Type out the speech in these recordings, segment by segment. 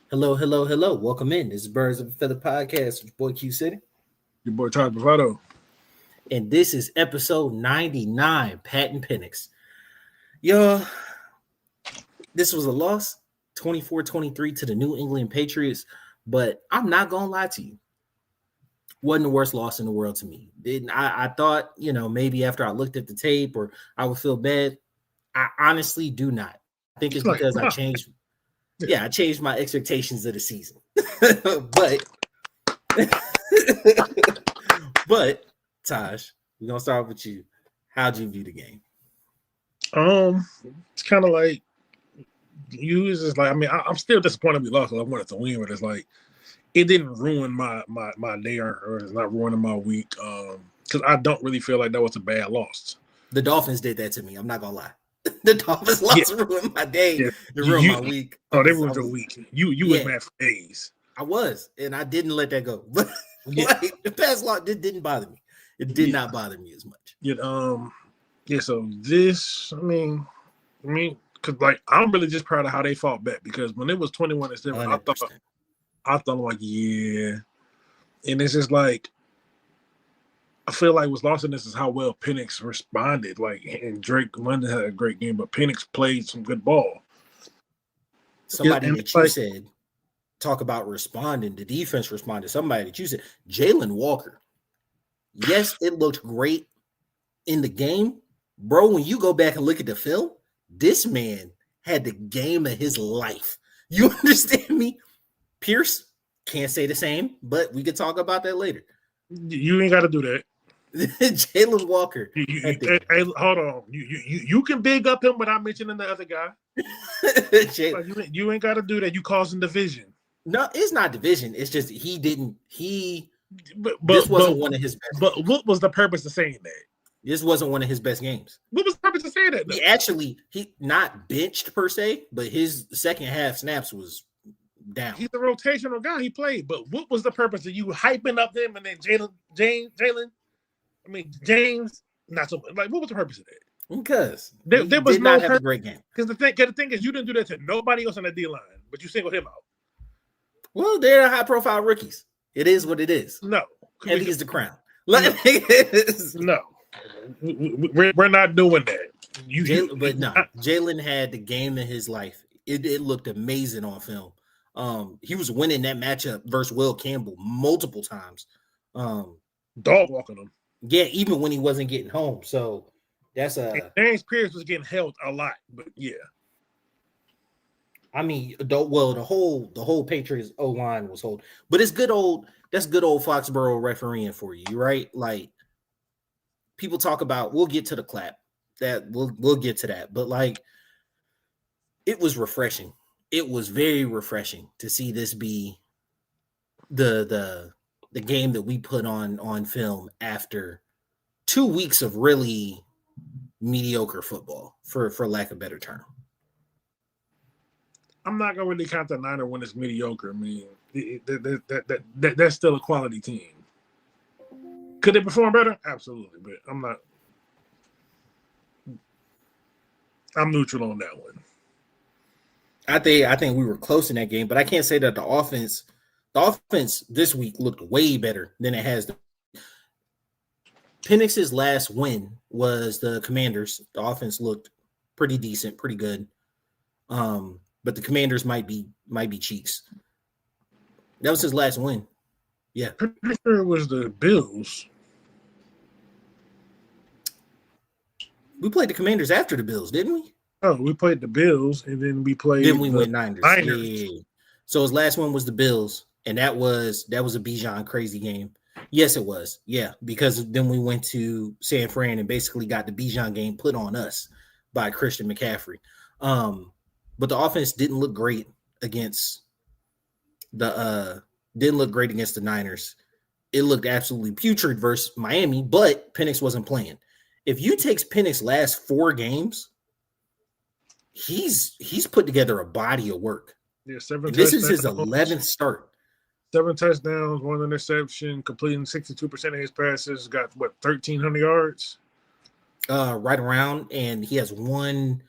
Hello, hello, hello. Welcome in. This is Birds of a Feather Podcast with your boy Q City. Your boy Charles Bravado. And this is episode 99, Pat and Pinnix. Yo, this was a loss, 24-23 to the New England Patriots. But I'm not going to lie to you. Wasn't the worst loss in the world to me. I thought, maybe after I looked at the tape or I would feel bad. I honestly do not. I think it's because I changed. Yeah, I changed my expectations of the season. but Taj, we're gonna start with you. How'd you view the game? It's kind of like you. It's just like I'm still disappointed we lost. I wanted to win, but it's like it didn't ruin my day or it's not ruining my week. Because I don't really feel like that was a bad loss. The Dolphins did that to me. I'm not gonna lie. The Dolphins lost ruined my day. Yeah. It ruined my week. Oh, they ruined your week. You was mad for days. I was, and I didn't let that go. But the past loss didn't bother me. It did not bother me as much. So this, because like I'm really just proud of how they fought back because when it was 21-7, I thought like, yeah. And it's just like I feel like what's lost in this is how well Penix responded. Like, and Drake London had a great game, but Penix played some good ball. Somebody that you said talk about responding. The defense responded. Somebody that you said, Jalen Walker. Yes, it looked great in the game. Bro, when you go back and look at the film, this man had the game of his life. You understand me? Pierce can't say the same, but we could talk about that later. You ain't got to do that. Jalen Walker. Hey, hold on. You can big up him without mentioning the other guy. You ain't got to do that. You causing division. No, it's not division. It's just this wasn't one of his best. But what was the purpose of saying that? This wasn't one of his best games. What was the purpose of saying that? He not benched per se, but his second half snaps was down. He's a rotational guy. He played, but what was the purpose of you hyping up him and then James? Not so much. Like, what was the purpose of that? Because there was not have a great game. Because the thing is, you didn't do that to nobody else on the D line, but you singled him out. Well, they're high-profile rookies. It is what it is. No, and he's the crown. No, we're not doing that. Jalen had the game of his life. It looked amazing on film. He was winning that matchup versus Will Campbell multiple times. Dog walking him. Yeah, even when he wasn't getting home. So that's James Pierce was getting held a lot, but yeah. I mean, the whole Patriots O-line was hold, but it's good old Foxborough refereeing for you, right? Like people talk about, we'll get to the clap. That we'll get to that, but like it was refreshing. It was very refreshing to see this be the game that we put on film after 2 weeks of really mediocre football, for lack of a better term. I'm not gonna really count the Niner when it's mediocre. I mean, that's still a quality team. Could they perform better? Absolutely, but I'm neutral on that one. I think we were close in that game, but I can't say that the offense this week looked way better than it has. Pinnix's last win was the Commanders. The offense looked pretty decent, pretty good. But the Commanders might be cheeks. That was his last win. Yeah. Pretty sure it was the Bills. We played the Commanders after the Bills, didn't we? Oh, we played the Bills, and then we went Niners. Yeah. So his last one was the Bills, and that was a Bijan crazy game. Yes, it was. Yeah, because then we went to San Fran and basically got the Bijan game put on us by Christian McCaffrey. But the offense didn't look great against the Niners. It looked absolutely putrid versus Miami, but Penix wasn't playing. If you take Penix's last 4 games, he's put together a body of work. Yeah, this is his 11th start. 7 touchdowns, 1 interception, completing 62% of his passes. Got 1,300 yards. Right around, and he has 1.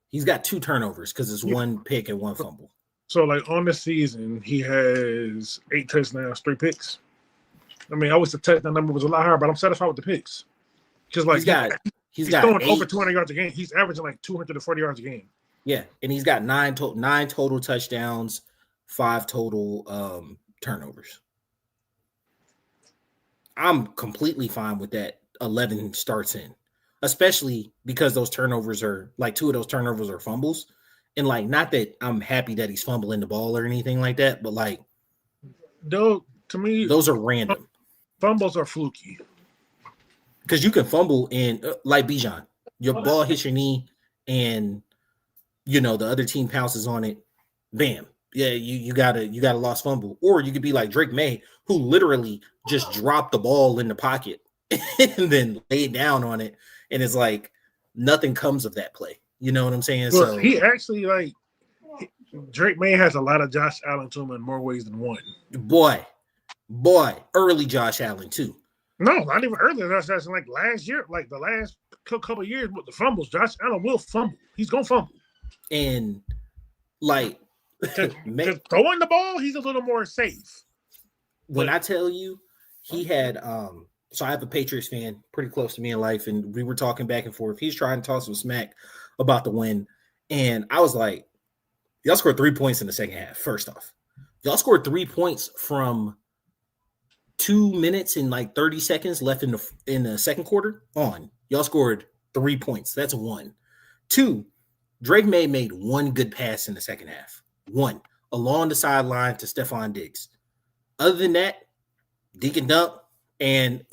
He's got 2 turnovers because it's 1 pick and 1 fumble. So, like, on the season, he has 8 touchdowns, 3 picks. I mean, I wish the touchdown number was a lot higher, but I'm satisfied with the picks. Because, like, he's throwing over 200 yards a game. He's averaging, like, 240 yards a game. Yeah, and he's got nine total touchdowns, 5 total turnovers. I'm completely fine with that 11 starts in, especially because those turnovers are, like, 2 of those turnovers are fumbles. And, like, not that I'm happy that he's fumbling the ball or anything like that, but, like, though, to me, those are random. Fumbles are fluky. Because you can fumble and, like Bijan, your ball hits your knee and, you know, the other team pounces on it. Bam. Yeah, you got a lost fumble. Or you could be like Drake May, who literally just dropped the ball in the pocket and then laid down on it. And it's like nothing comes of that play. You know what I'm saying? Well, so he actually, like, Drake May has a lot of Josh Allen to him in more ways than one. Boy, early Josh Allen too. No, not even early. That's like last year, like the last couple of years with the fumbles. Josh Allen will fumble. He's gonna fumble. And like throwing the ball, he's a little more safe. When I tell you, he had so I have a Patriots fan pretty close to me in life, and we were talking back and forth. He's trying to talk some smack about the win, and I was like, y'all scored 3 points in the second half. First off, y'all scored 3 points from 2 minutes and like 30 seconds left in the second quarter on. Y'all scored 3 points. That's 1. 2, Drake May made 1 good pass in the second half. 1 along the sideline to Stephon Diggs. Other than that, Deacon Dunk and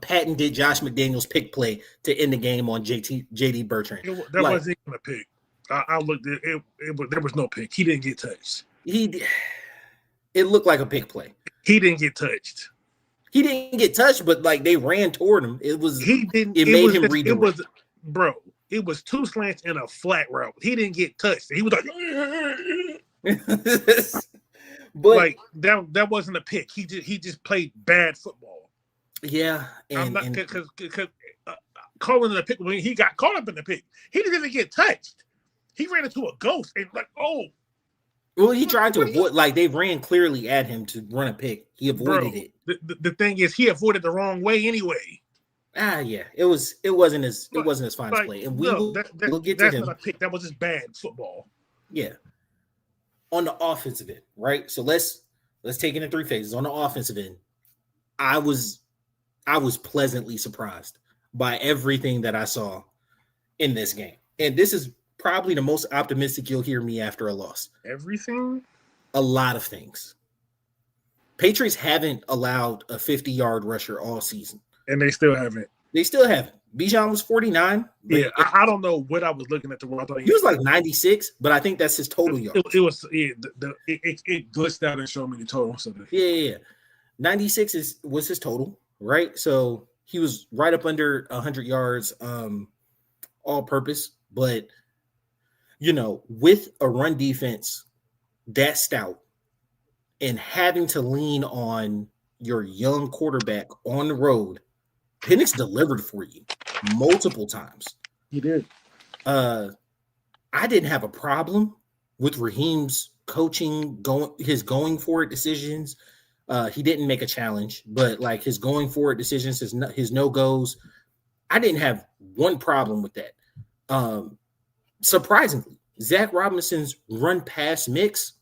patented Josh McDaniels pick play to end the game on JD Bertrand. That wasn't even a pick. I looked at it. There was no pick. He didn't get touched. It looked like a pick play. He didn't get touched. He didn't get touched, but like they ran toward him. It was he didn't. It made him read. It was, bro. It was 2 slants and a flat route. He didn't get touched. He was like, but like that wasn't a pick. He just played bad football. Yeah, I'm not because calling it a pick when he got caught up in the pick. He didn't even get touched. He ran into a ghost and like, oh. Well, he tried to avoid, like they ran clearly at him to run a pick. He avoided it. The thing is, he avoided the wrong way anyway. Yeah, it wasn't his finest play, and we'll get to him. That's not a pick. That was just bad football. Yeah, on the offensive end, right? So let's take it in 3 phases. On the offensive end, I was pleasantly surprised by everything that I saw in this game, and this is probably the most optimistic you'll hear me after a loss. Everything? A lot of things. Patriots haven't allowed a 50-yard rusher all season. And they still haven't. Bijan was 49. Yeah, I don't know what I was looking at. I thought he was like 96, but I think that's his total yards. It glitched out and showed me the total. So yeah. 96 was his total, right? So he was right up under 100 yards all purpose. But, you know, with a run defense that stout and having to lean on your young quarterback on the road, Pinnix delivered for you multiple times. He did. I didn't have a problem with Raheem's coaching, going for it decisions. He didn't make a challenge, but like his going for it decisions, his no-goes, I didn't have one problem with that. Surprisingly, Zach Robinson's run pass mix,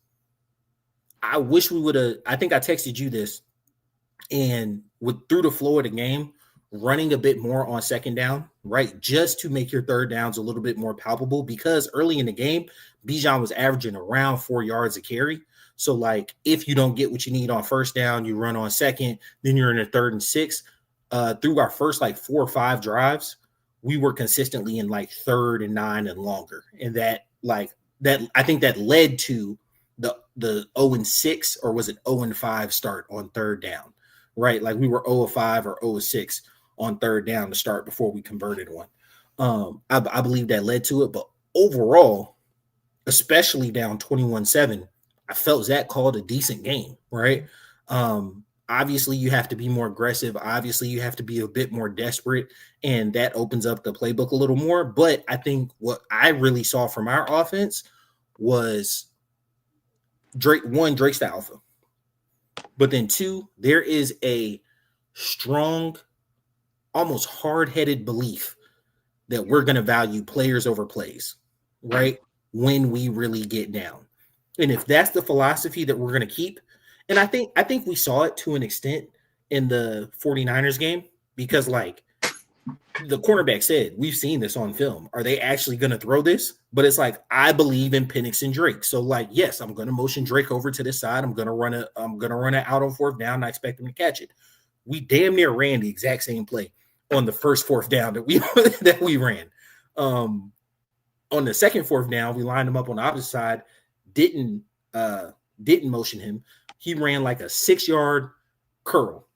I wish we would have. I think I texted you this, and through the flow of the game, running a bit more on second down, right? Just to make your third downs a little bit more palpable, because early in the game, Bijan was averaging around 4 yards a carry. So, like, if you don't get what you need on first down, you run on second, then you're in a 3rd and 6. Through our first, like, 4 or 5 drives, we were consistently in, like, 3rd and 9 and longer. And that I think that led to the 0-6, or was it 0-5 start on 3rd down, right? Like, we were 0-5 or 0-6 on 3rd down to start before we converted one. I believe that led to it. But overall, especially down 21-7, I felt Zach called a decent game, right? Obviously, you have to be more aggressive. Obviously, you have to be a bit more desperate, and that opens up the playbook a little more. But I think what I really saw from our offense was Drake's the alpha. But then two, there is a strong, almost hard-headed belief that we're going to value players over plays, right? When we really get down. And if that's the philosophy that we're going to keep, and I think we saw it to an extent in the 49ers game, because like the cornerback said, we've seen this on film. Are they actually going to throw this? But it's like, I believe in Penix and Drake. So like, yes, I'm going to motion Drake over to this side. I'm going to run it out on fourth down. I expect him to catch it. We damn near ran the exact same play on the first fourth down that we ran. On the second fourth down, we lined him up on the opposite side, didn't motion him. He ran like a 6-yard curl,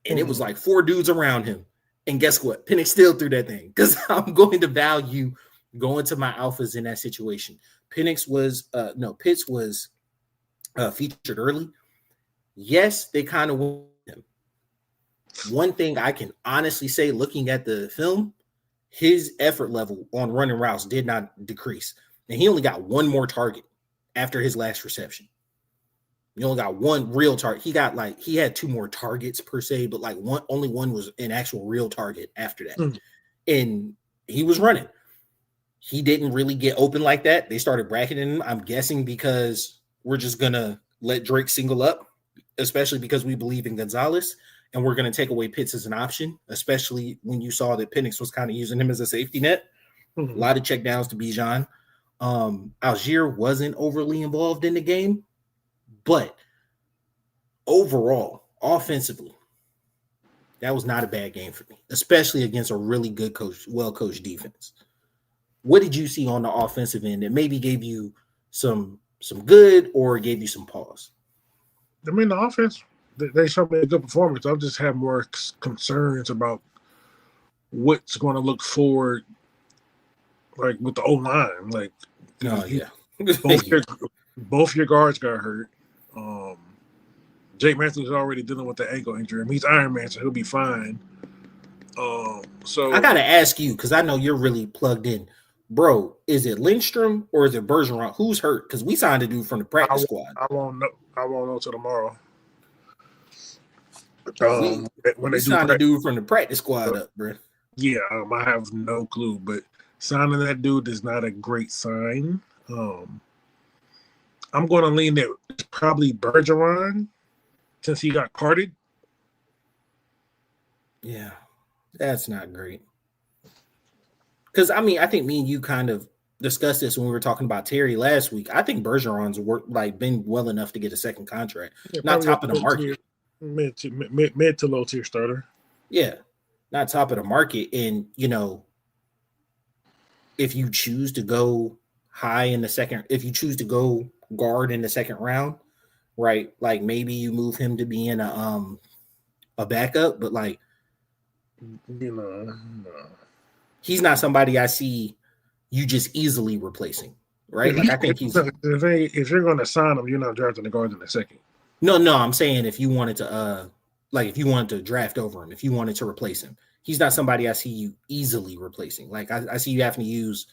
and it was like 4 dudes around him. And guess what? Penix still threw that thing, because I'm going to value going to my alphas in that situation. Pitts was featured early. Yes, they kind of won him. One thing I can honestly say, looking at the film, his effort level on running routes did not decrease. And he only got one more target after his last reception. He only got one real target. He had 2 more targets per se, but like only one was an actual real target after that. And he was running. He didn't really get open like that. They started bracketing him, I'm guessing, because we're just going to let Drake single up, especially because we believe in Gonzalez, and we're going to take away Pitts as an option, especially when you saw that Penix was kind of using him as a safety net. A lot of checkdowns to Bijan. Algier wasn't overly involved in the game, but overall, offensively, that was not a bad game for me, especially against a really good well-coached defense. What did you see on the offensive end that maybe gave you some good or gave you some pause? I mean, the offense, they showed me a good performance. I'll just have more concerns about what's going to look forward, like with the O-line. Like, both your guards got hurt. Jake Matthews is already dealing with the ankle injury. I mean, he's Iron Man, so he'll be fine. So I gotta ask you, because I know you're really plugged in, bro. Is it Lindstrom or is it Bergeron? Who's hurt? Because we signed a dude from the practice squad. I won't know till tomorrow. When they signed a dude from the practice squad up, bro. Yeah, I have no clue, but signing that dude is not a great sign. I'm going to lean that it's probably Bergeron, since he got carted. Yeah, that's not great. Because, I mean, I think me and you kind of discussed this when we were talking about Terry last week. I think Bergeron's been well enough to get a second contract. Yeah, not top of the market. Mid to low tier starter. Yeah, not top of the market. And, if you choose to go high in the second, if you choose to go guard in the second round, right? Like maybe you move him to be in a backup, but like, no. He's not somebody I see you just easily replacing, right? Like I think he's. If you're going to sign him, you're not drafting the guards in the second. No, I'm saying if you wanted to, if you wanted to draft over him, if you wanted to replace him, he's not somebody I see you easily replacing. Like I see you having to use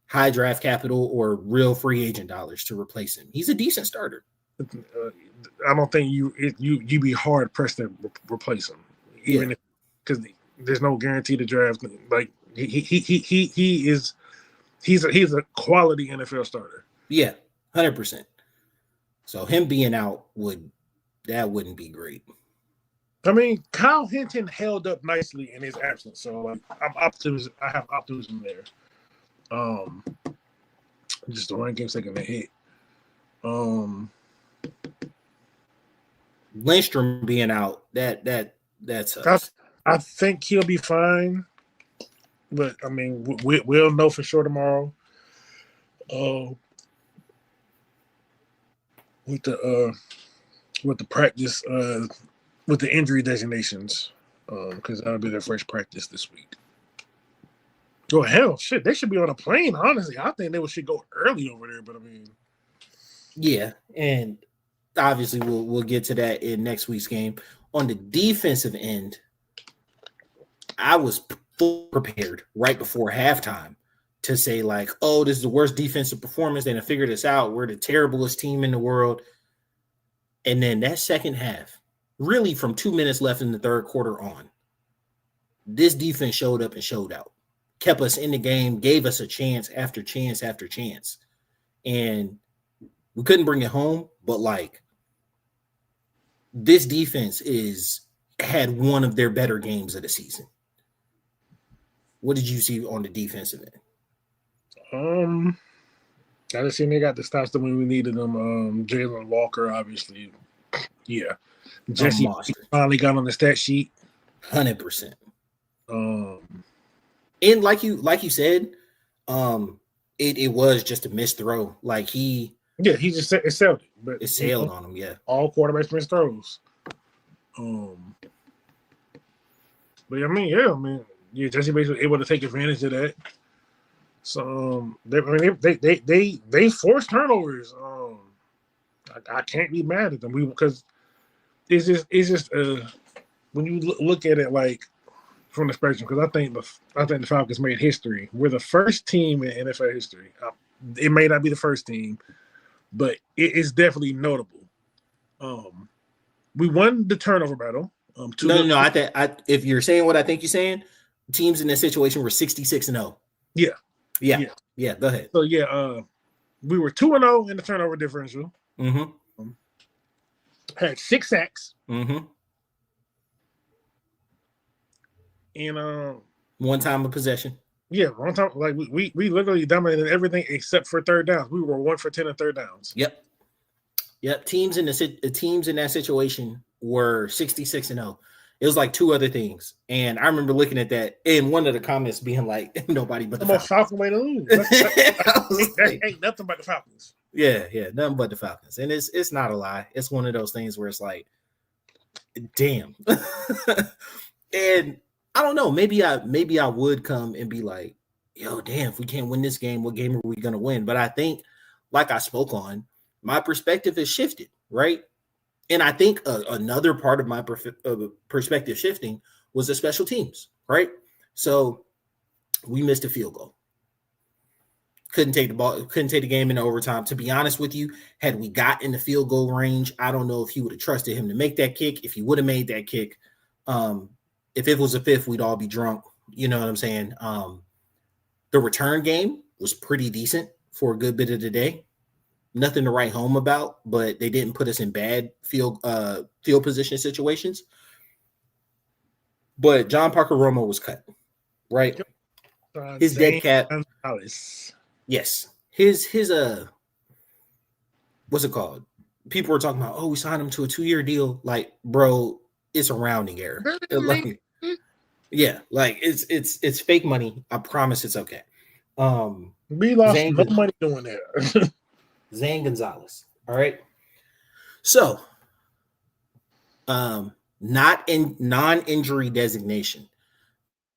high draft capital or real free agent dollars to replace him. He's a decent starter. I don't think you'd be hard pressed to replace him, even because there's no guarantee to draft. Like he's a quality NFL starter. Yeah, 100%. So him being out wouldn't be great. I mean, Kyle Hinton held up nicely in his absence, so like I have optimism there. Just the run game's taking a hit. Lindstrom being out, that's I think he'll be fine, but I mean, we'll know for sure tomorrow. With the practice, with the injury designations, because that'll be their first practice this week. Oh hell, shit! They should be on a plane. Honestly, I think they should go early over there. But I mean, yeah, and obviously we'll get to that in next week's game. On the defensive end, I was full prepared right before halftime to say like, "Oh, this is the worst defensive performance. They done figured this out. We're the terriblest team in the world." And then that second half, really from 2 minutes left in the third quarter on, this defense showed up and showed out, kept us in the game, gave us a chance after chance after chance. And we couldn't bring it home, but like this defense had one of their better games of the season. What did you see on the defensive end? I just seen they got the stops when we needed them. Jalen Walker, obviously. Yeah. Jesse finally got on the stat sheet. 100%. And like you said, it was just a missed throw. Like he just sailed it, but it sailed on him. Yeah, all quarterbacks miss throws. But I mean, Jesse basically able to take advantage of that. So they forced turnovers. I can't be mad at them because it's just when you look at it like from the spectrum, because I think the Falcons made history. We're the first team in NFL history. It may not be the first team, but it is definitely notable. We won the turnover battle. No. If you're saying what I think you're saying, teams in this situation were 66-0. Yeah. Go ahead. So we were 2-0 in the turnover differential. Mm-hmm. Had 6 sacks. Mm-hmm. And one time of possession. Yeah, one time. Like we literally dominated everything except for third downs. We were 1 for 10 on third downs. Yep. Teams in that situation were 66-0. It was like 2 other things, and I remember looking at that and one of the comments being like, "Nobody but the Falcons." Falcon way to lose. That ain't nothing but the Falcons. Yeah, nothing but the Falcons, and it's not a lie. It's one of those things where it's like, damn. And I don't know. Maybe I would come and be like, yo, damn, if we can't win this game, what game are we gonna win? But I think, like I spoke on, my perspective has shifted, right? And I think another part of my perspective shifting was the special teams, right? So we missed a field goal. Couldn't take the game into overtime. To be honest with you, had we got in the field goal range, I don't know if he would have trusted him to make that kick. If he would have made that kick, if it was a fifth, we'd all be drunk. You know what I'm saying? The return game was pretty decent for a good bit of the day. Nothing to write home about, but they didn't put us in bad field position situations. But John Parker Romo was cut, right? His dead cap. Yes. His what's it called? People were talking about, oh, we signed him to a 2-year deal. Like, bro, it's a rounding error. Like, yeah, like it's fake money. I promise it's okay. We lost no money doing that. Zane Gonzalez. All right. So, not in non-injury designation.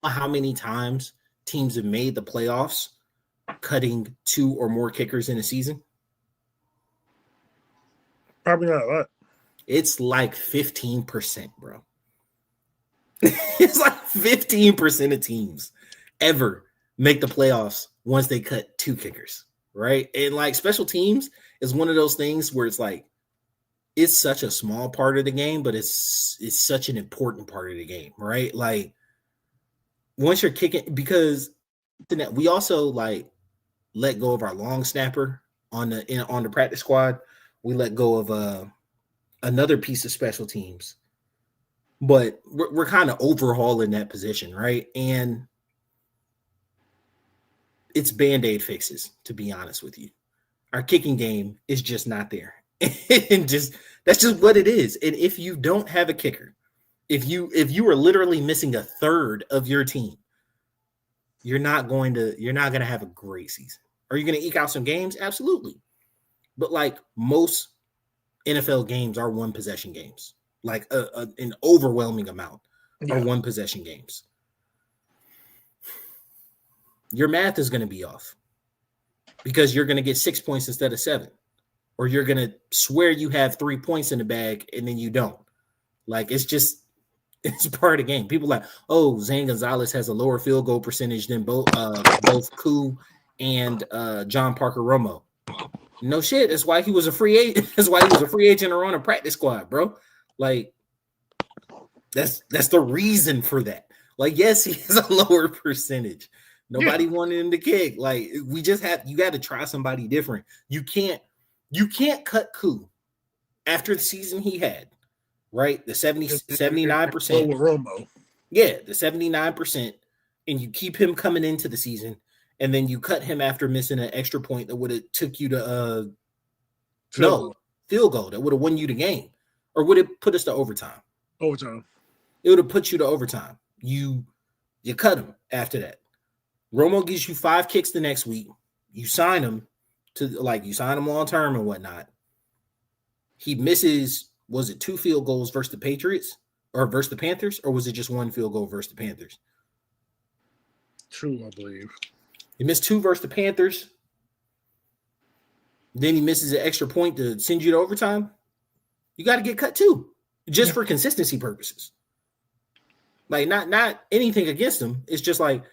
How many times teams have made the playoffs cutting 2 or more kickers in a season? Probably not a lot. It's like 15%, bro. It's like 15% of teams ever make the playoffs once they cut 2 kickers. Right. And like special teams is one of those things where it's like it's such a small part of the game, but it's such an important part of the game. Right. Like once you're kicking, because we also like let go of our long snapper on the practice squad. We let go of another piece of special teams, but we're kind of overhauling that position. Right. And it's Band-Aid fixes, to be honest with you. Our kicking game is just not there. And that's just what it is. And if you don't have a kicker, if you are literally missing a third of your team, you're not going to have a great season. Are you going to eke out some games? Absolutely. But like most NFL games are 1 possession games. Like an overwhelming amount are 1 possession games. Your math is going to be off because you're going to get 6 points instead of 7, or you're going to swear you have 3 points in the bag and then you don't. Like, it's part of the game. People are like, oh, Zane Gonzalez has a lower field goal percentage than both Koo and John Parker Romo. No shit. That's why he was a free agent. That's why he was a free agent or on a practice squad, bro. Like, that's the reason for that. Like, yes, he has a lower percentage. Nobody wanted him to kick. Like, you got to try somebody different. You can't cut Koo after the season he had, right? The 79%. With Romo. Yeah, the 79%. And you keep him coming into the season, and then you cut him after missing an extra point that would have took you to field goal that would have won you the game, or would it put us to overtime? Overtime. It would have put you to overtime. You cut him after that. Romo gives you 5 kicks the next week. You sign him long term and whatnot. He misses, was it 2 field goals versus the Patriots or versus the Panthers, or was it just 1 field goal versus the Panthers? True, I believe. He missed 2 versus the Panthers. Then he misses an extra point to send you to overtime. You got to get cut too, just for consistency purposes. Like, not anything against him. It's just like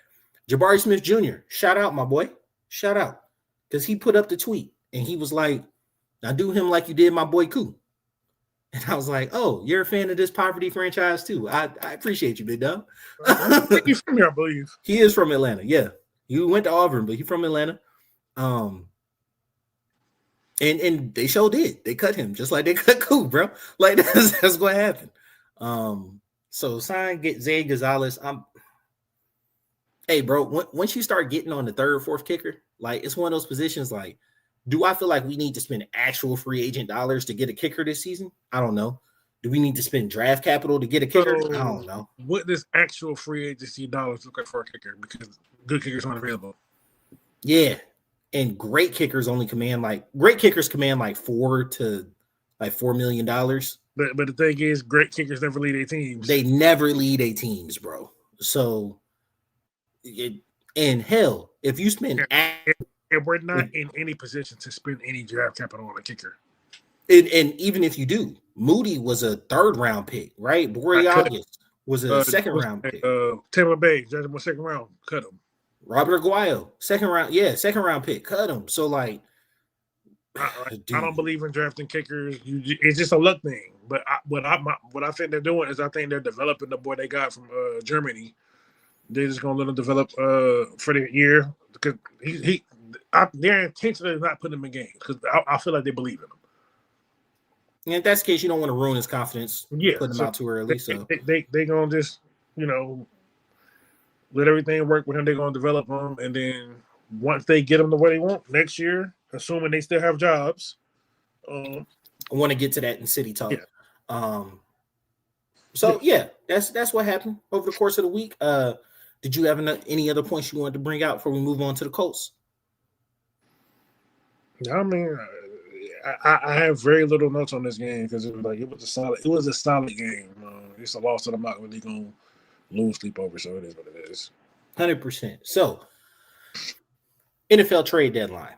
Jabari Smith Jr. Shout out, my boy. Shout out. Because he put up the tweet and he was like, now do him like you did my boy Koo. And I was like, oh, you're a fan of this poverty franchise too. I appreciate you, big dog. He's from here, I believe. He is from Atlanta. Yeah. He went to Auburn, but he's from Atlanta. And they sure did. They cut him just like they cut Koo, bro. Like, that's what happened. So get Zay Gonzalez. Hey, bro, once you start getting on the third or fourth kicker, like, it's one of those positions like, do I feel like we need to spend actual free agent dollars to get a kicker this season? I don't know. Do we need to spend draft capital to get a kicker? I don't know. What does actual free agency dollars look like for a kicker? Because good kickers aren't available. Yeah. And great kickers command like $4 million. But the thing is, great kickers never lead their teams. They never lead their teams, bro. So, and hell, if you spend and we're not in any position to spend any draft capital on a kicker. And even if you do, Moody was a 3rd round pick, right? Borealis was a 2nd round pick. Tampa Bay, just was 2nd round, cut him. Robert Aguayo, 2nd round pick, cut him. So, like, I don't believe in drafting kickers. It's just a luck thing. But what I think they're doing is I think they're developing the boy they got from Germany. They're just gonna let him develop for the year because they're intentionally not putting him in games because I feel like they believe in him. And if that's the case, you don't want to ruin his confidence. Yeah, putting him out too early. They gonna just let everything work with him. They're gonna develop him, and then once they get him the way they want next year, assuming they still have jobs. I want to get to that in City Talk. Yeah. That's what happened over the course of the week. Did you have any other points you wanted to bring out before we move on to the Colts? I mean, I have very little notes on this game because it was a solid game. It's a loss that I'm not really gonna lose sleep over, so it is what it is. 100%. So, NFL trade deadline.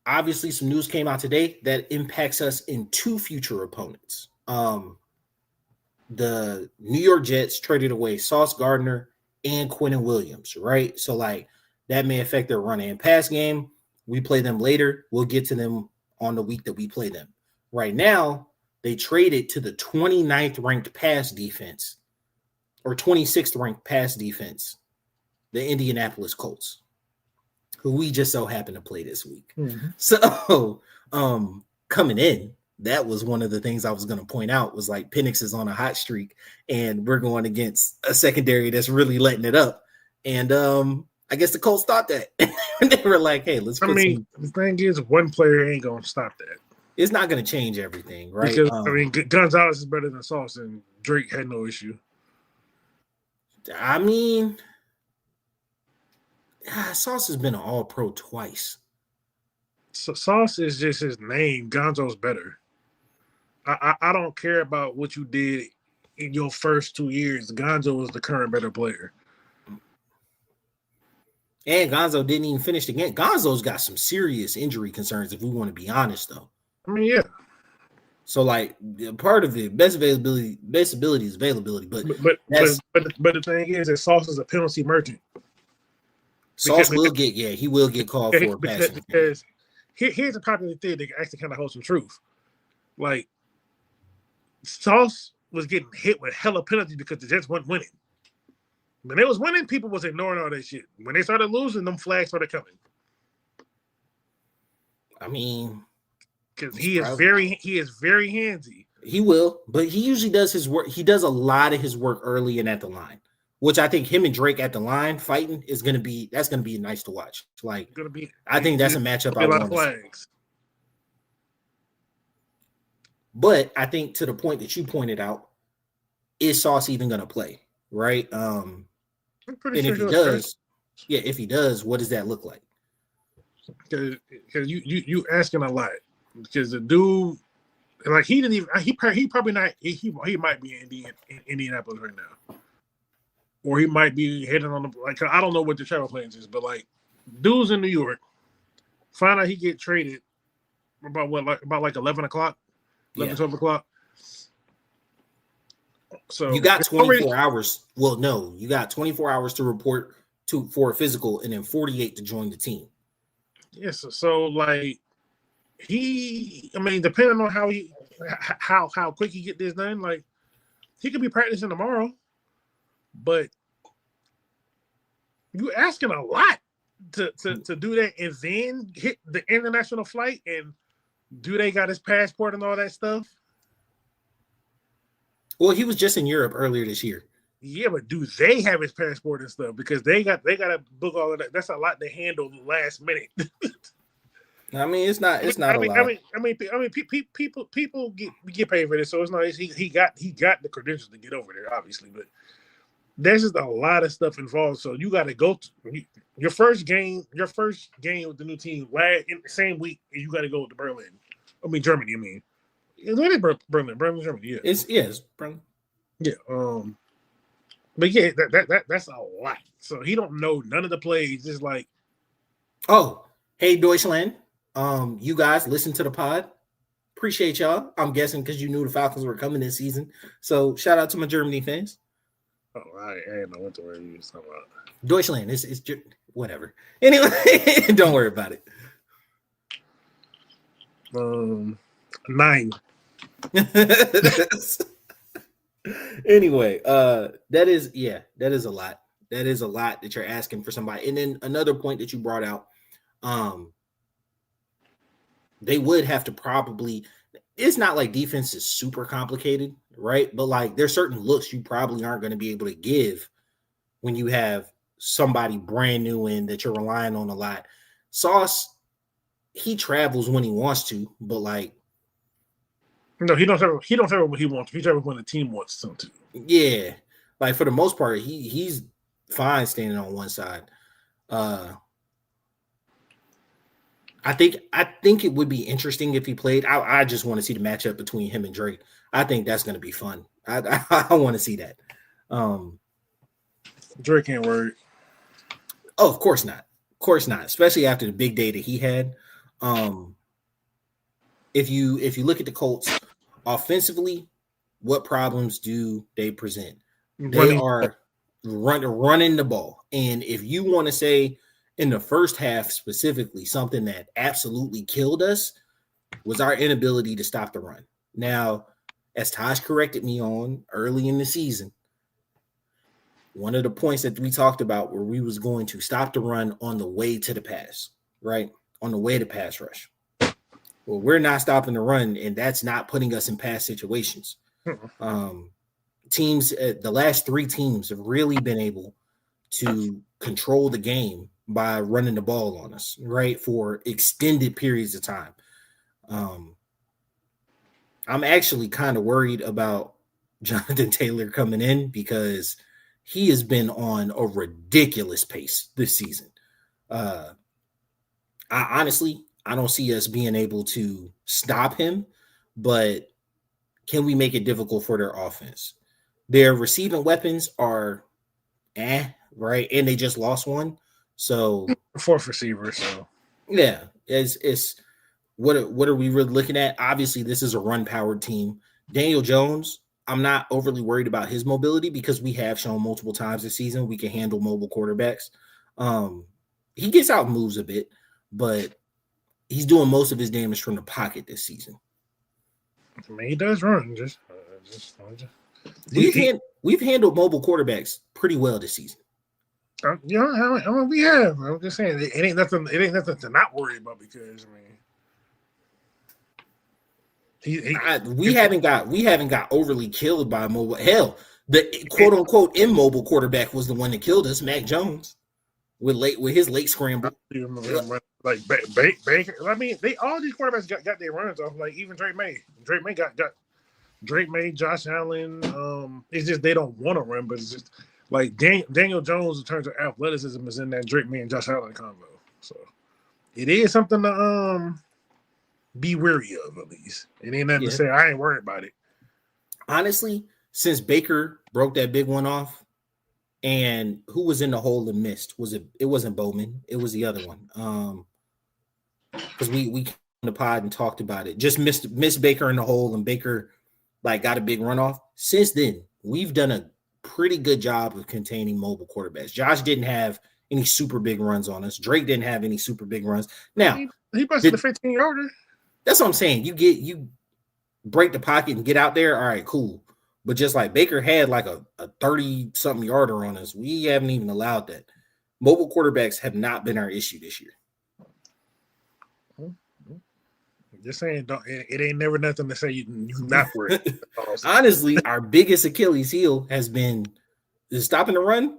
Obviously, some news came out today that impacts us in 2 future opponents. The New York Jets traded away Sauce Gardner and Quentin Williams, right? So, like, that may affect their run and pass game. We play them later. We'll get to them on the week that we play them. Right now, they traded to the 29th ranked pass defense or 26th ranked pass defense, the Indianapolis Colts, who we just so happen to play this week. Mm-hmm. So, coming in, that was one of the things I was going to point out was like Pinnix is on a hot streak and we're going against a secondary that's really letting it up. And I guess the Colts thought that. They were like, hey, let's put the thing is, one player ain't going to stop that. It's not going to change everything, right? Because, Gonzalez is better than Sauce and Drake had no issue. I mean, Sauce has been an all-pro twice. So Sauce is just his name. Gonzo's better. I don't care about what you did in your first 2 years. Gonzo is the current better player. And Gonzo didn't even finish the game. Gonzo's got some serious injury concerns, if we want to be honest, though. I mean, yeah. So, like, part of it, best ability is availability. But the thing is that Sauce is a penalty merchant. Sauce he will get called for a passing. Because here's a popular thing that actually kind of holds some truth. Like, Sauce was getting hit with hella penalties because the Jets weren't winning. When they was winning, people was ignoring all that shit. When they started losing, them flags started coming. I mean, because he is very handsy. He will, but he usually does his work. He does a lot of his work early and at the line, which I think him and Drake at the line fighting is going to be nice to watch. Like, I think that's a matchup I want to see. But I think to the point that you pointed out, is Sauce even going to play? Right? I'm pretty sure if he does, if he does, what does that look like? Because you asking a lot. Because the dude, like, he didn't even he probably not he might be in Indianapolis right now, or he might be heading on the, like, I don't know what the travel plans is, but like, dude's in New York. Find out he get traded about 11 o'clock, 12 o'clock. So you got 24 hours. Well, no, you got 24 hours to report for a physical, and then 48 to join the team. Yes, so like, depending on how quick he get this done, like, he could be practicing tomorrow, but you asking a lot to do that and then hit the international flight, and do they got his passport and all that stuff? Well, he was just in Europe earlier this year. Yeah, but do they have his passport and stuff? Because they got to book all of that. That's a lot to handle last minute. I mean, it's not a lot. People get paid for this, so it's not. He got the credentials to get over there, obviously, but there's just a lot of stuff involved. So you got to go to your first game with the new team in the same week, and you got to go to Berlin. Germany. It's Berlin, Germany. Yeah, it's Berlin. Yeah. But yeah, that's a lot. So he don't know none of the plays. Just like, oh, hey Deutschland, you guys listen to the pod. Appreciate y'all. I'm guessing because you knew the Falcons were coming this season. So shout out to my Germany fans. Oh, I didn't know what the word you was talking about. Deutschland, it's whatever. Anyway, don't worry about it. 9. Anyway, that is a lot. That is a lot that you're asking for somebody. And then another point that you brought out, they would have to probably, it's not like defense is super complicated, right? But like, there's certain looks you probably aren't going to be able to give when you have somebody brand new in that you're relying on a lot. Sauce, he travels when he wants to, but like, no, he don't travel what he wants. He travels when the team wants him to. Yeah, like for the most part, he's fine standing on one side. I think it would be interesting if he played. I just want to see the matchup between him and Drake. I think that's going to be fun. I want to see that. Drake can't work. Oh, of course not. Of course not. Especially after the big day that he had. If you look at the Colts offensively, what problems do they present? They are running the ball. And if you want to say in the first half specifically, something that absolutely killed us was our inability to stop the run. Now, as Taj corrected me on early in the season, one of the points that we talked about where we was going to stop the run on the way to the pass, right? On the way to pass rush. Well, we're not stopping the run, and that's not putting us in pass situations. Teams, the last 3 teams have really been able to control the game by running the ball on us, right, for extended periods of time. I'm actually kind of worried about Jonathan Taylor coming in because he has been on a ridiculous pace this season. I don't see us being able to stop him, but can we make it difficult for their offense? Their receiving weapons are right? And they just lost one. So 4th receiver. So yeah, it's what are we really looking at? Obviously, this is a run-powered team. Daniel Jones, I'm not overly worried about his mobility because we have shown multiple times this season we can handle mobile quarterbacks. He gets out moves a bit, but he's doing most of his damage from the pocket this season. I mean, he does run. We've handled mobile quarterbacks pretty well this season. I mean, we have. I'm just saying it ain't nothing. It ain't nothing to not worry about because I mean, we haven't got overly killed by mobile. Hell, the quote unquote immobile quarterback was the one that killed us, Mac Jones, with his late scramble. Like Baker. I mean, all these quarterbacks got their runs off. Like even Drake May. Drake May, Josh Allen. It's just they don't want to run, but it's just like Daniel Jones in terms of athleticism is in that Drake May and Josh Allen combo. So it is something to be wary of at least. It ain't nothing to say I ain't worried about it. Honestly, since Baker broke that big one off, and who was in the hole and missed? It wasn't Bowman, it was the other one. Because we came on the pod and talked about it. Just missed Baker in the hole, and Baker like got a big runoff. Since then, we've done a pretty good job of containing mobile quarterbacks. Josh didn't have any super big runs on us. Drake didn't have any super big runs. Now he busted the 15-yarder. That's what I'm saying. You break the pocket and get out there. All right, cool. But just like Baker had like a 30-something yarder on us, we haven't even allowed that. Mobile quarterbacks have not been our issue this year. Just saying, it ain't never nothing to say you not worried. Honestly, our biggest Achilles heel has been stopping the run,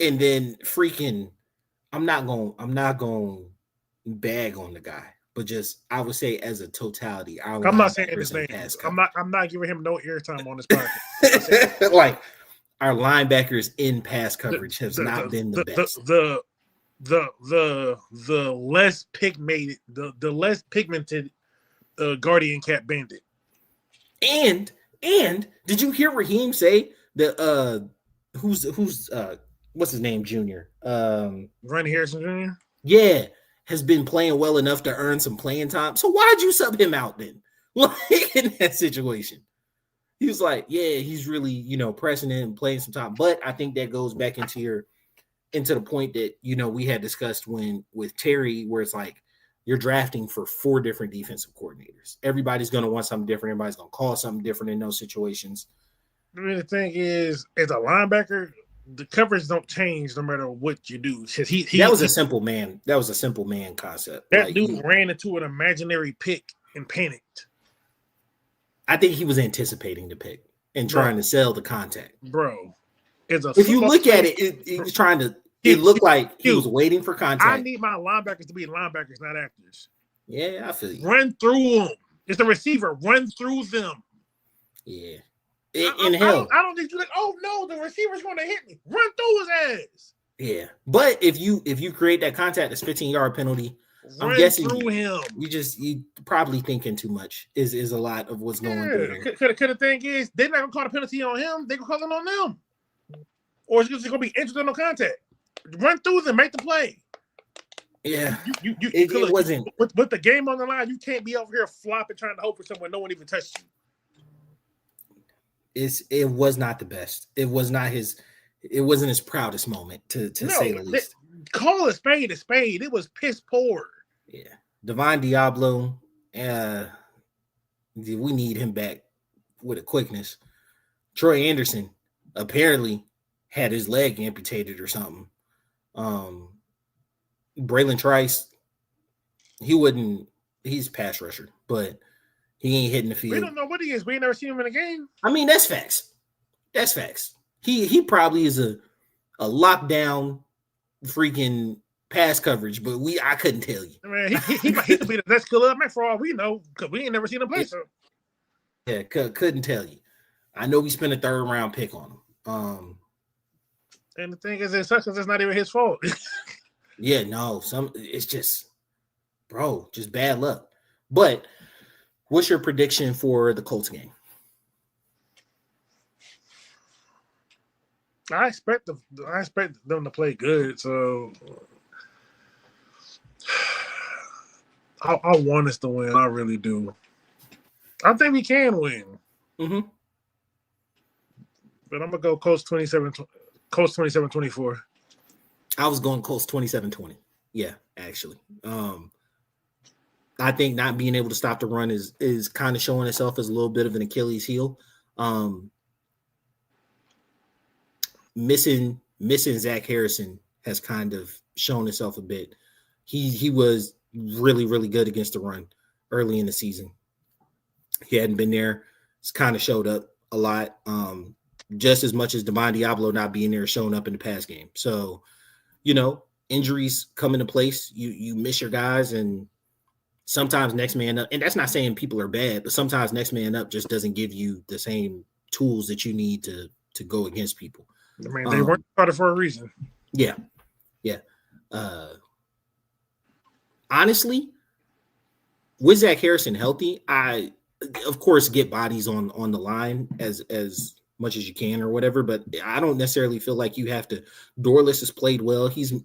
and then freaking. I'm not going bag on the guy, but just I would say as a totality, I'm not saying his name. I'm not giving him no airtime on this podcast. Like our linebackers in pass coverage has not been the best. The less pigmented, the less pigmented Guardian Cat Bandit. And did you hear Raheem say that who's what's his name, Junior? Ronnie Harrison Jr. Yeah, has been playing well enough to earn some playing time. So why'd you sub him out then? Like in that situation. He was like, yeah, he's really, pressing in and playing some time. But I think that goes back into the point that, we had discussed with Terry, where it's like you're drafting for 4 different defensive coordinators. Everybody's going to want something different. Everybody's going to call something different in those situations. I mean, the thing is, as a linebacker, the coverage don't change no matter what you do. That was a simple man concept. That dude ran into an imaginary pick and panicked. I think he was anticipating the pick and trying to sell the contact. Bro, if you look at it, he was trying to. It looked like he was waiting for contact. I need my linebackers to be linebackers, not actors. Yeah, I feel you. Run through them. It's the receiver. Run through them. Yeah. I don't think you like, oh no, the receiver's going to hit me. Run through his ass. Yeah. But if you create that contact, that's 15-yard penalty. I'm guessing through him. You probably thinking too much is a lot of what's going through there. Because the thing is, they're not going to call the penalty on him. They're going to call it on them. Or it's just going to be interested no contact. Run through them, make the play. Yeah, it wasn't with the game on the line. You can't be over here flopping, trying to hope for someone no one even touched you. It was not the best. It wasn't his proudest moment to say the least. Call a spade a spade. It was piss poor. Yeah, Divine Diablo. We need him back with a quickness. Troy Anderson apparently had his leg amputated or something. Braylon Trice, he's a pass rusher, but he ain't hitting the field. We don't know what he is. We ain't never seen him in a game. I mean, that's facts. He probably is a lockdown freaking pass coverage, but I couldn't tell you. Man, he might be the best killer man for all we know, because we ain't never seen him play. So. Yeah, couldn't tell you. I know we spent a 3rd round pick on him. And the thing is, it sucks because it's not even his fault. Yeah, no, it's just, bro, just bad luck. But what's your prediction for the Colts game? I expect them to play good, so I want us to win. I really do. I think we can win. Mm-hmm. But I'm gonna go Colts 27-24. I was going Colts 27-20. Yeah, actually. I I think not being able to stop the run is kind of showing itself as a little bit of an Achilles heel. Missing Zach Harrison has kind of shown itself a bit. He was really, really good against the run early in the season. He hadn't been there. It's kind of showed up a lot. Just as much as Devon Diablo not being there, showing up in the pass game. So, injuries come into place. You miss your guys, and sometimes next man up. And that's not saying people are bad, but sometimes next man up just doesn't give you the same tools that you need to go against people. I mean, they weren't started for a reason. Yeah. Honestly, with Zach Harrison healthy, I of course get bodies on the line as much as you can or whatever, but I don't necessarily feel like you have to. Dorless has played well. He's a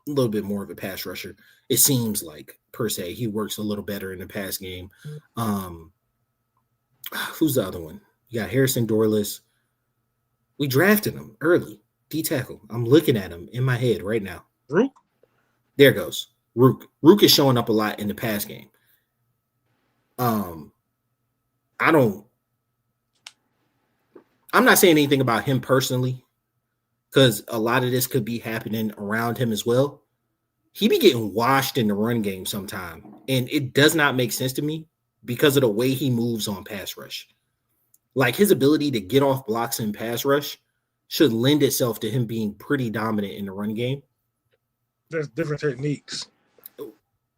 little bit more of a pass rusher. It seems like, per se, he works a little better in the pass game. Who's the other one? You got Harrison, Dorless. We drafted him early. D tackle. I'm looking at him in my head right now. Rook? There goes. Rook. Rook is showing up a lot in the pass game. I'm not saying anything about him personally, because a lot of this could be happening around him as well. He be getting washed in the run game sometime, and it does not make sense to me because of the way he moves on pass rush. Like, his ability to get off blocks in pass rush should lend itself to him being pretty dominant in the run game. There's different techniques.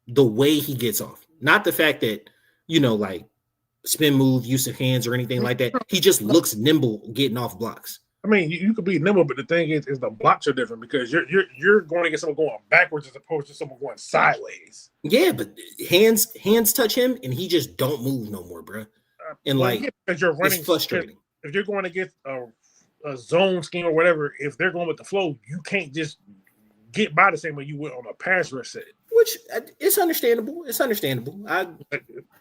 The way he gets off, not the fact that, like spin move, use of hands or anything like that. He just looks nimble getting off blocks. I mean, you could be nimble, but the thing is the blocks are different because you're going to get someone going backwards as opposed to someone going sideways. Yeah, but hands touch him and he just don't move no more, bro. And because you're running, it's frustrating. If you're going to get a zone scheme or whatever, if they're going with the flow, you can't just get by the same way you would on a pass rush set. Which it's understandable. It's understandable.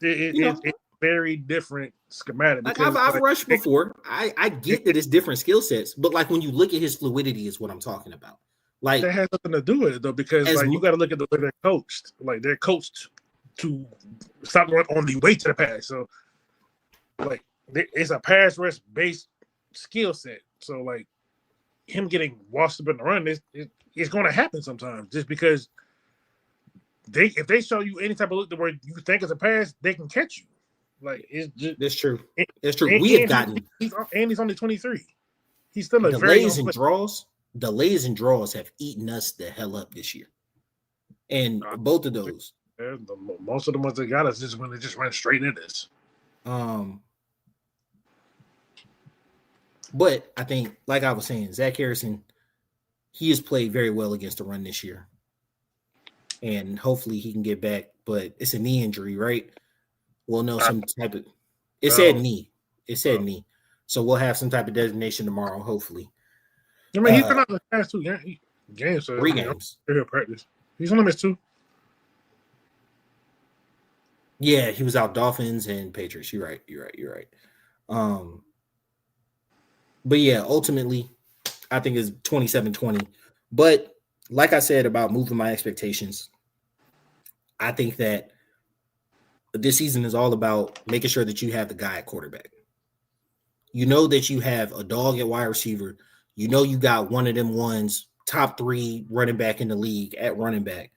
It's very different schematic. Like I've rushed before. I get that it's different skill sets, but like when you look at his fluidity is what I'm talking about. Like that has nothing to do with it though, because you got to look at the way they're coached. Like they're coached to stop going on the way to the pass. So like it's a pass rush based skill set. So like him getting washed up in the run, it's going to happen sometimes just because if they show you any type of look where you think it's a pass, they can catch you. Like it's just that's true. It's true. We have gotten he's only 23. He's still a delays and draws. Delays and draws have eaten us the hell up this year, and both of those. Most of the ones that got us just when they just ran straight into us. But I think, like I was saying, Zach Harrison, he has played very well against the run this year, and hopefully he can get back. But it's a knee injury, right? We'll know some type of. It said knee. It said knee. So we'll have some type of designation tomorrow, hopefully. I mean, he's been out the past 2 games. So 3 games. He'll practice. He's only missed 2. Yeah, he was out Dolphins and Patriots. You're right. But yeah, ultimately, I think it's 27-20. But like I said about moving my expectations, I think that this season is all about making sure that you have the guy at quarterback. You know that you have a dog at wide receiver. You know you got one of them ones, top 3 running back in the league at running back.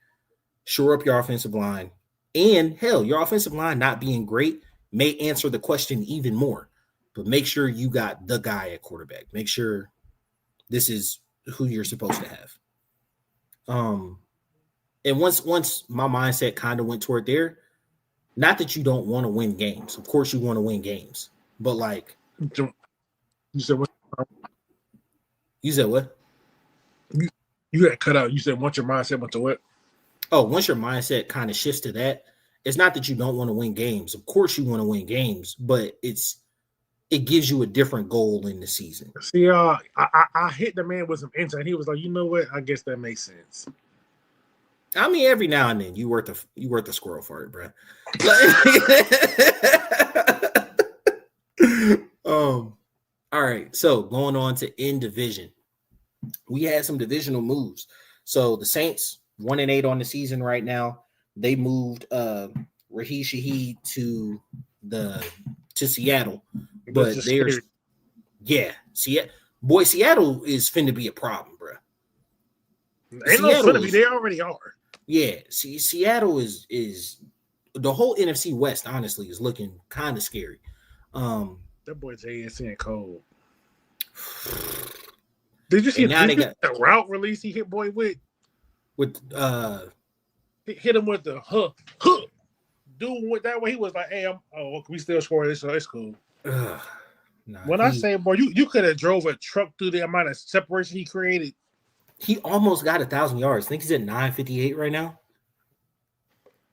Shore up your offensive line. And hell, your offensive line not being great may answer the question even more. But make sure you got the guy at quarterback. Make sure this is who you're supposed to have. And once my mindset kind of went toward there, not that you don't want to win games. Of course you want to win games. But like you said what? You said what? You got cut out. You said once your mindset went to what? Oh, once your mindset kind of shifts to that, it's not that you don't want to win games. Of course you want to win games, but it gives you a different goal in the season. See, I hit the man with some insight. He was like, you know what? I guess that makes sense. I mean, every now and then you worth a squirrel fart, bro. All right. So going on to in division, we had some divisional moves. So the Saints 1-8 on the season right now. They moved Raheem Shaheed to Seattle, That's but just there's scary. Seattle is finna be a problem, bro. Ain't no finna be. They already are. Yeah, Seattle is the whole NFC West. Honestly, is looking kind of scary. That boy JSN and Cole. Did you see the route release he hit boy with? Hit him with the dude went that way. He was like, "Hey, we still score this, so it's cool." I say, boy, you could have drove a truck through the amount of separation he created. He almost got 1,000 yards. I think he's at 958 right now.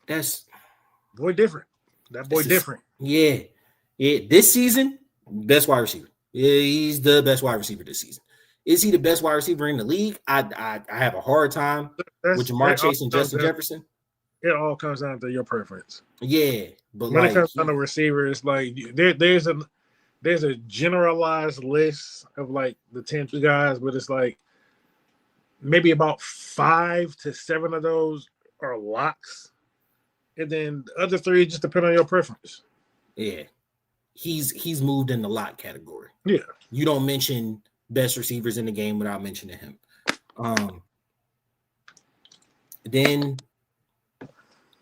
That's boy different. That boy different. Yeah. This season, best wide receiver. Yeah, he's the best wide receiver this season. Is he the best wide receiver in the league? I have a hard time with Jamar Chase and Justin Jefferson. It all comes down to your preference. Yeah, but when it comes down to receivers, like there's a generalized list of like the 10 guys, but it's like maybe about 5 to 7 of those are locks, and then the other 3 just depend on your preference. Yeah, he's moved in the lock category. Yeah, you don't mention best receivers in the game without mentioning him. Then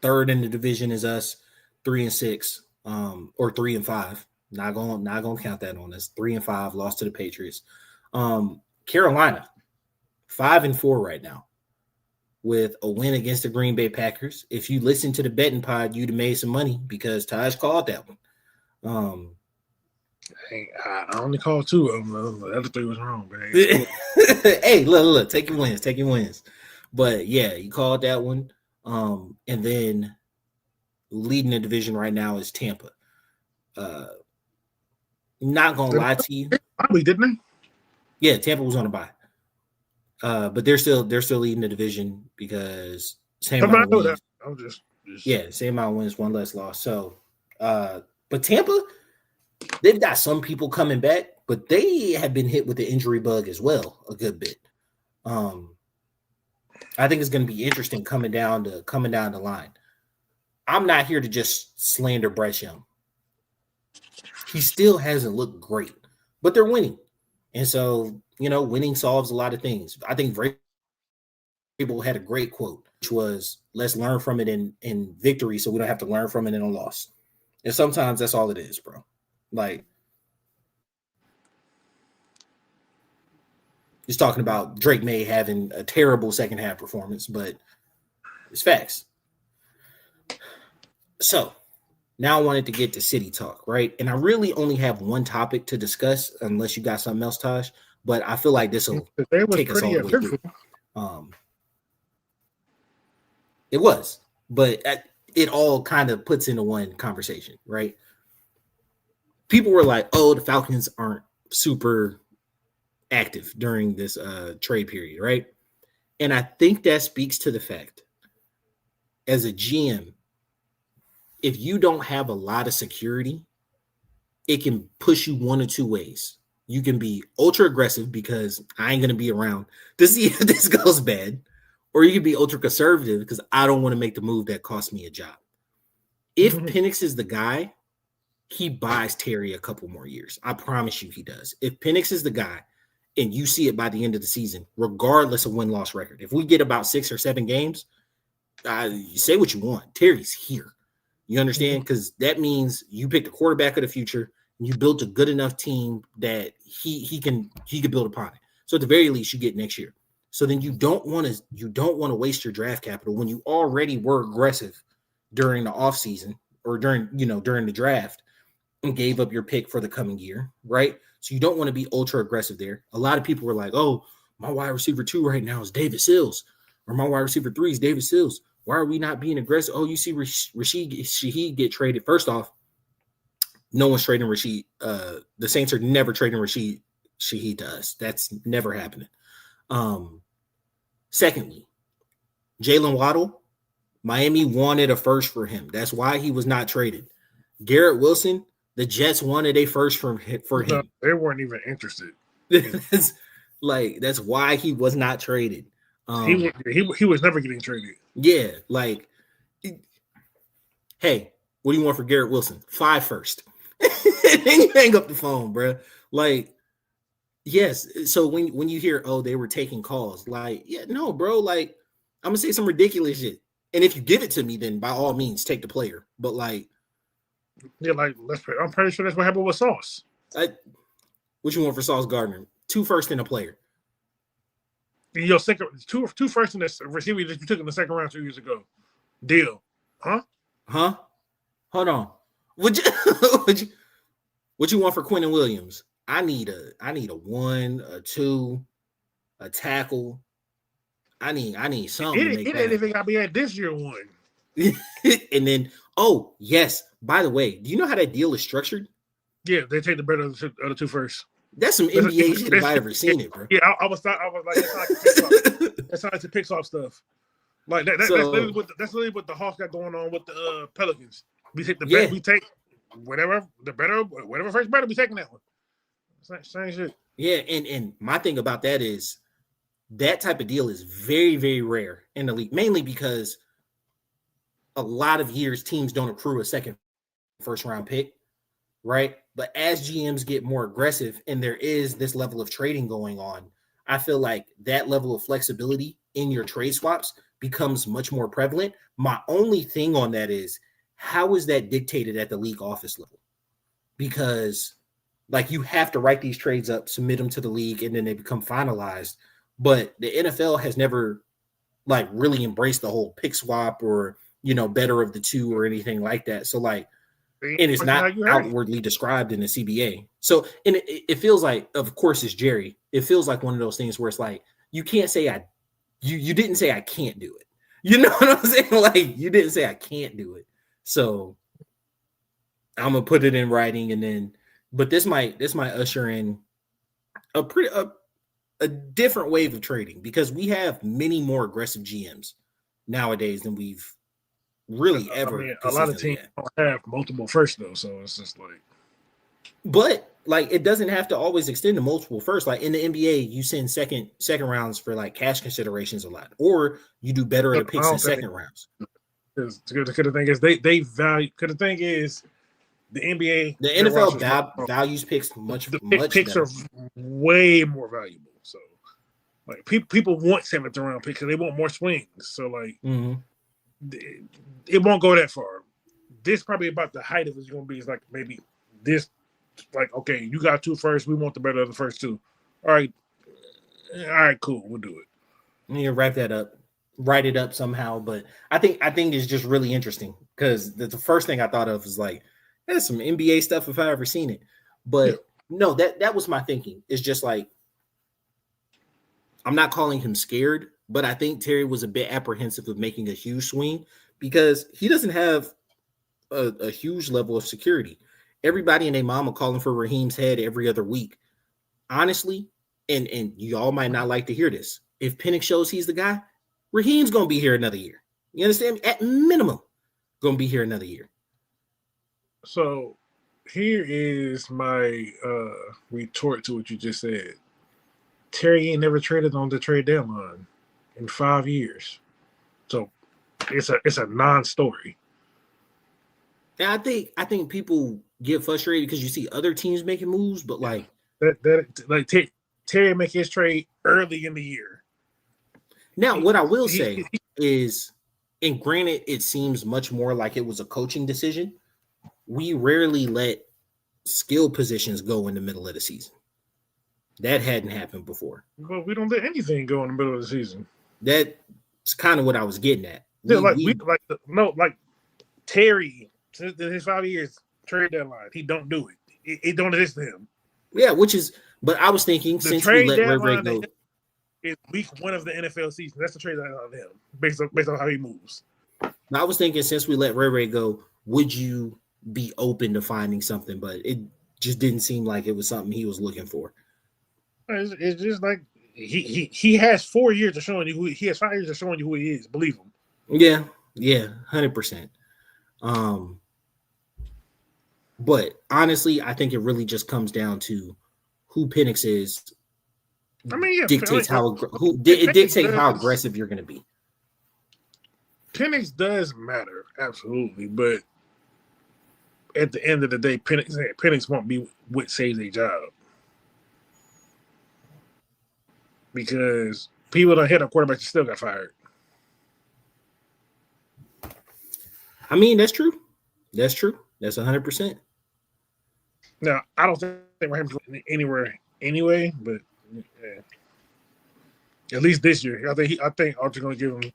third in the division is us, 3-6, or 3-5. Not gonna count that on us. 3-5, lost to the Patriots. Carolina, 5-4 right now, with a win against the Green Bay Packers. If you listen to the betting pod, you'd have made some money because Taj called that one. I only called 2 of them. The other 3 was wrong. But hey, look, take your wins. But yeah, you called that one. And then leading the division right now is Tampa. Not gonna lie to you. Probably didn't they? Yeah, Tampa was on a bye. But they're still leading the division because same amount of wins. Same amount of wins, 1 less loss. So but Tampa, they've got some people coming back, but they have been hit with the injury bug as well a good bit. I think it's going to be interesting coming down the line. I'm not here to just slander Bryce Young. He still hasn't looked great, but they're winning. And so, winning solves a lot of things. I think Vrabel had a great quote, which was, let's learn from it in victory so we don't have to learn from it in a loss. And sometimes that's all it is, bro. Like, he's talking about Drake May having a terrible second half performance, but it's facts. So now I wanted to get to City Talk, right? And I really only have one topic to discuss, unless you got something else, Taj. But I feel like this will take us all the way through. It was, but it all kind of puts into one conversation, right? People were like, "Oh, the Falcons aren't super active during this trade period," right? And I think that speaks to the fact, as a GM, if you don't have a lot of security, it can push you one or two ways. You can be ultra aggressive because I ain't going to be around to see if this goes bad, or you can be ultra conservative because I don't want to make the move that costs me a job. If Pinnix is the guy, he buys Terry a couple more years. I promise you he does. If Pinnix is the guy, and you see it by the end of the season, regardless of win-loss record, if we get about 6 or 7 games, you say what you want. Terry's here. You understand? Because that means you picked the quarterback of the future, and you built a good enough team that he can build upon it. So at the very least, you get next year. So then you don't want to waste your draft capital when you already were aggressive during the offseason or during the draft and gave up your pick for the coming year, right? So you don't want to be ultra aggressive there. A lot of people were like, "Oh, my wide receiver 2 right now is David Sills, or my wide receiver 3 is David Sills. Why are we not being aggressive?" Oh, you see Rashid Shaheed get traded. First off, no one's trading Rashid. The Saints are never trading Rashid Shaheed to us. That's never happening. Secondly, Jalen Waddle, Miami wanted a first for him. That's why he was not traded. Garrett Wilson, the Jets wanted a first for him. No, they weren't even interested. That's why he was not traded. He was never getting traded. Yeah, Hey, what do you want for Garrett Wilson? 5 first. Then you hang up the phone, bro. Like, yes. So when you hear, oh, they were taking calls, like, yeah, no, bro. Like, I'm gonna say some ridiculous shit. And if you give it to me, then by all means, take the player. But like, yeah, like I'm pretty sure that's what happened with Sauce. What you want for Sauce Gardner? 2 first and a player. Your second two first in this receiver that you took in the second round 2 years ago. Deal. Huh? Hold on. What you want for Quentin Williams? I need a 1, a 2, a tackle. I need something. It ain't even gotta be at this year 1. And then, oh yes. By the way, do you know how that deal is structured? Yeah, they take the better of the 2 first. That's some NBA shit if I ever seen it, bro. Yeah, I was like, that's how to pick off stuff. Like that's literally what the Hawks got going on with the Pelicans. We take the better, we take whatever first better, we taking that one. Same shit. Yeah, and my thing about that is that type of deal is very, very rare in the league, mainly because a lot of years teams don't accrue a second first round pick, right? But as GMs get more aggressive and there is this level of trading going on, I feel like that level of flexibility in your trade swaps becomes much more prevalent. My only thing on that is, how is that dictated at the league office level? Because like you have to write these trades up, submit them to the league, and then they become finalized. But the NFL has never like really embraced the whole pick swap or, better of the two or anything like that. So like, and it's not outwardly described in the CBA. So, and it feels like, of course, it's Jerry. It feels like one of those things where it's like, you can't say you didn't say I can't do it. You know what I'm saying? Like, you didn't say I can't do it. So I'm gonna put it in writing, and then, but this might usher in a different wave of trading, because we have many more aggressive GMs nowadays than we've really ever. I mean, a lot of teams don't have multiple firsts though, so it's just like. But like, it doesn't have to always extend to multiple firsts. Like in the NBA, you send second rounds for like cash considerations a lot, or you do better at picks in second rounds. Because the thing is, they value. Because the thing is, the NBA, the NFL values picks much. Picks better. are way more valuable. So, like people want 7th round picks because they want more swings. So like. Mm-hmm. It won't go that far. This probably about the height of it's going to be is like maybe this, like, okay, you got 2 first. We want the better of the first 2. All right, cool. We'll do it. You wrap that up, write it up somehow. But I think it's just really interesting, because the first thing I thought of is like, that's some NBA stuff if I ever seen it. But no, that was my thinking. It's just like, I'm not calling him scared, but I think Terry was a bit apprehensive of making a huge swing, because he doesn't have a huge level of security. Everybody and their mama calling for Raheem's head every other week. Honestly, and y'all might not like to hear this, if Penix shows he's the guy, Raheem's going to be here another year. You understand me? At minimum, going to be here another year. So here is my retort to what you just said. Terry ain't never traded on the trade deadline in 5 years. So it's a non-story. And I think people get frustrated because you see other teams making moves, but like Terry make his trade early in the year. Now, what I will say is, and granted, it seems much more like it was a coaching decision. We rarely let skill positions go in the middle of the season. That hadn't happened before. Well, we don't let anything go in the middle of the season. That's kind of what I was getting at. Terry, since his 5 years trade deadline, he don't do it. It don't exist to him. Yeah, but I was thinking, since we let Ray go, is week 1 of the NFL season. That's the trade deadline on him, based on how he moves. I was thinking, since we let Ray go, would you be open to finding something? But it just didn't seem like it was something he was looking for. It's just like he has 4 years of showing you he has 5 years of showing you who he is. Believe him. Yeah, 100%. But honestly, I think it really just comes down to who Pinnix is. I mean, dictates how aggressive you're going to be. Penix does matter, absolutely, but at the end of the day, Penix won't be what saves a job because people don't hit a quarterback that still got fired. I mean, that's true. That's true. That's 100%. Now, I don't think Raheem's going anywhere anyway, but yeah. At least this year, I think Archer's going to give him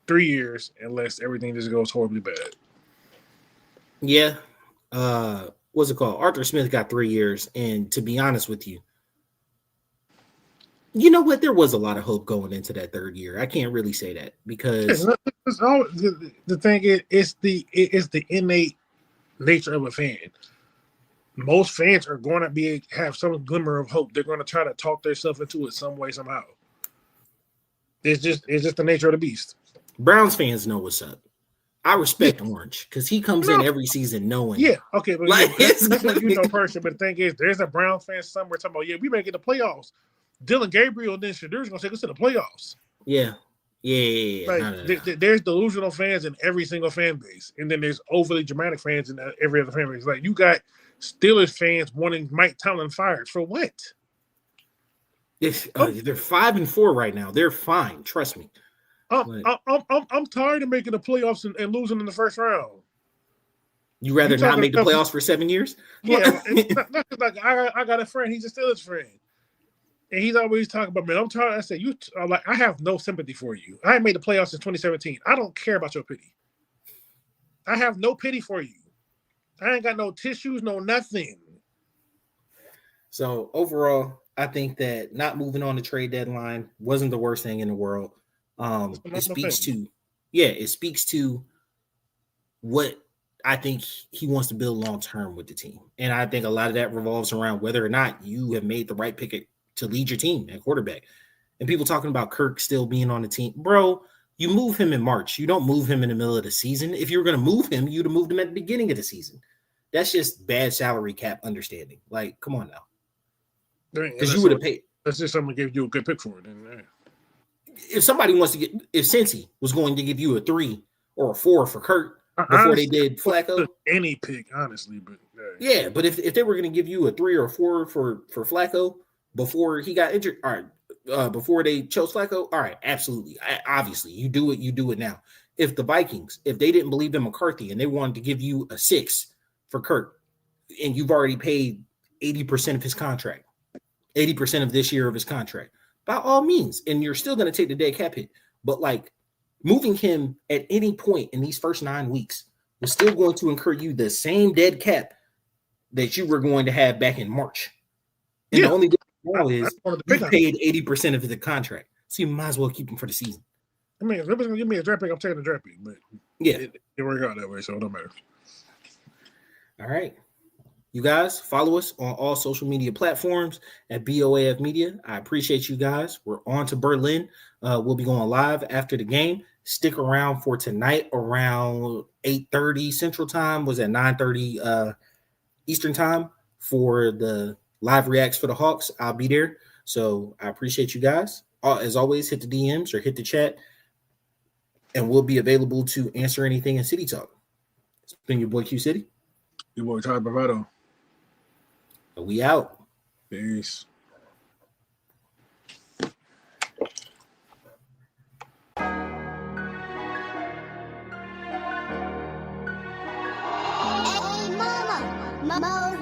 3 years unless everything just goes horribly bad. Yeah. What's it called? Arthur Smith got 3 years, and to be honest with you, you know what? There was a lot of hope going into that 3rd year. I can't really say that because the thing is, it's the innate nature of a fan. Most fans are going to have some glimmer of hope. They're going to try to talk themselves into it some way, somehow. It's just the nature of the beast. Browns fans know what's up. I respect Orange because he comes in every season knowing. Yeah, okay, but like, that's what you know personally. But the thing is, there's a Browns fan somewhere talking about, we may get the playoffs. Dylan Gabriel and then Shadur's going to take us to the playoffs. Yeah. Like, no. There's delusional fans in every single fan base, and then there's overly dramatic fans in every other fan base. Like, you got Steelers fans wanting Mike Tomlin fired for what? They're 5-4 right now. They're fine. Trust me. I'm tired of making the playoffs and losing in the first round. You rather not make the playoffs for 7 years? Yeah, not like I got a friend. He's a Steelers friend. And he's always talking about, man, I'm tired. I said, I have no sympathy for you. I ain't made the playoffs in 2017. I don't care about your pity. I have no pity for you. I ain't got no tissues, no nothing. So overall, I think that not moving on the trade deadline wasn't the worst thing in the world. It speaks to what I think he wants to build long term with the team. And I think a lot of that revolves around whether or not you have made the right pick to lead your team at quarterback. And people talking about Kirk still being on the team. Bro, you move him in March. You don't move him in the middle of the season. If you were going to move him, you'd have moved him at the beginning of the season. That's just bad salary cap understanding. Like, come on now. Because you would have paid. That's just someone gave you a good pick for it. And, if somebody wants to if Cincy was going to give you a 3 or a 4 for Kirk before they did Flacco. Any pick, honestly. But yeah, but if they were going to give you a 3 or a 4 for Flacco before he got injured, all right, before they chose Flacco, all right, absolutely. Obviously, you do it now. If the Vikings, if they didn't believe in McCarthy and they wanted to give you a 6 for Kirk, and you've already paid 80% of his contract, 80% of this year of his contract, by all means, and you're still going to take the dead cap hit. But like moving him at any point in these first 9 weeks was still going to incur you the same dead cap that you were going to have back in March. And the only difference now is you paid 80% of the contract, so you might as well keep him for the season. I mean, if nobody's going to give me a draft pick, I'm taking the draft pick. But it worked out that way, so it don't matter. All right. You guys follow us on all social media platforms at BOAF Media. I appreciate you guys. We're on to Berlin. We'll be going live after the game. Stick around for tonight around 8:30 Central Time. Was at 9:30 Eastern Time for the live reacts for the Hawks. I'll be there. So I appreciate you guys. As always, hit the DMs or hit the chat, and we'll be available to answer anything in City Talk. It's been your boy Q City. Your boy Ty Bravado. We out. Peace. Hey, mama. Mo's